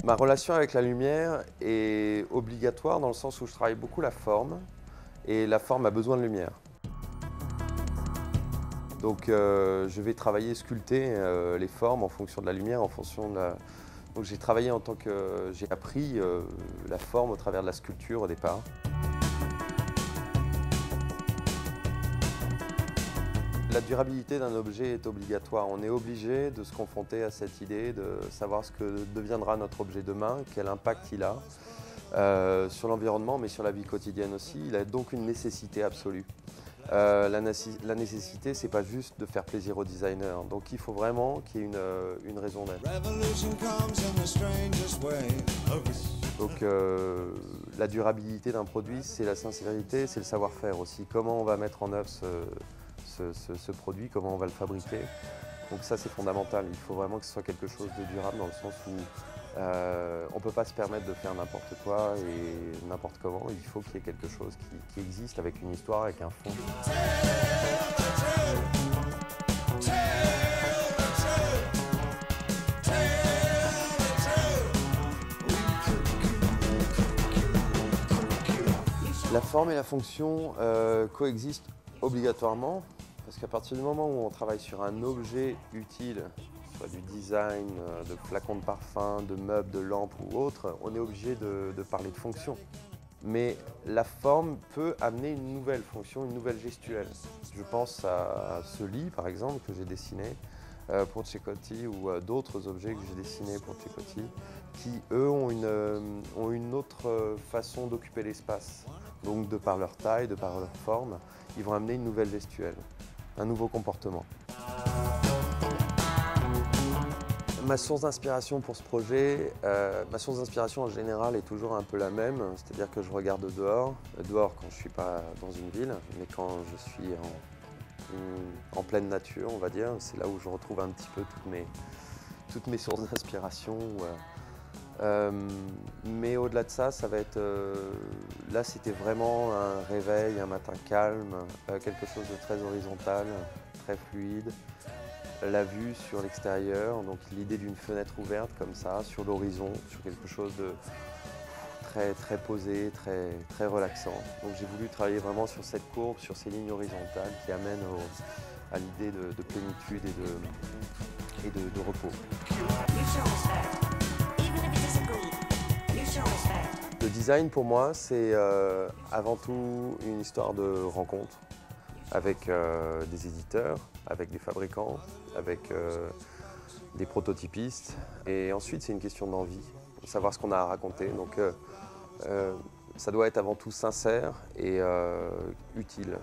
Ma relation avec la lumière est obligatoire dans le sens où je travaille beaucoup la forme et la forme a besoin de lumière. Donc je vais travailler, sculpter les formes en fonction de la lumière, en fonction de la... Donc j'ai travaillé en tant que... J'ai appris la forme au travers de la sculpture au départ. La durabilité d'un objet est obligatoire. On est obligé de se confronter à cette idée de savoir ce que deviendra notre objet demain, quel impact il a sur l'environnement, mais sur la vie quotidienne aussi. Il a donc une nécessité absolue. La nécessité, c'est pas juste de faire plaisir aux designers. Donc il faut vraiment qu'il y ait une raison d'être. Donc la durabilité d'un produit, c'est la sincérité, c'est le savoir-faire aussi. Comment on va mettre en œuvre ce produit, comment on va le fabriquer. Donc ça c'est fondamental, il faut vraiment que ce soit quelque chose de durable dans le sens où on ne peut pas se permettre de faire n'importe quoi et n'importe comment, il faut qu'il y ait quelque chose qui existe avec une histoire, avec un fond. La forme et la fonction coexistent obligatoirement. Parce qu'à partir du moment où on travaille sur un objet utile, soit du design, de flacons de parfum, de meubles, de lampes ou autre, on est obligé de parler de fonction. Mais la forme peut amener une nouvelle fonction, une nouvelle gestuelle. Je pense à ce lit, par exemple, que j'ai dessiné pour Cecotti ou d'autres objets que j'ai dessinés pour Cecotti, qui, eux, ont une autre façon d'occuper l'espace. Donc, de par leur taille, de par leur forme, ils vont amener une nouvelle gestuelle. Un nouveau comportement. Ma source d'inspiration pour ce projet, ma source d'inspiration en général est toujours un peu la même, c'est-à-dire que je regarde dehors quand je ne suis pas dans une ville, mais quand je suis en pleine nature, on va dire, c'est là où je retrouve un petit peu toutes mes sources d'inspiration. Mais au-delà de ça, ça va être... là, c'était vraiment un réveil, un matin calme, quelque chose de très horizontal, très fluide. La vue sur l'extérieur, donc l'idée d'une fenêtre ouverte comme ça, sur l'horizon, sur quelque chose de très posé, très relaxant. Donc j'ai voulu travailler vraiment sur cette courbe, sur ces lignes horizontales qui amènent à l'idée de plénitude et de repos. Le design pour moi, c'est avant tout une histoire de rencontre avec des éditeurs, avec des fabricants, avec des prototypistes. Et ensuite, c'est une question d'envie, de savoir ce qu'on a à raconter. Donc ça doit être avant tout sincère et utile.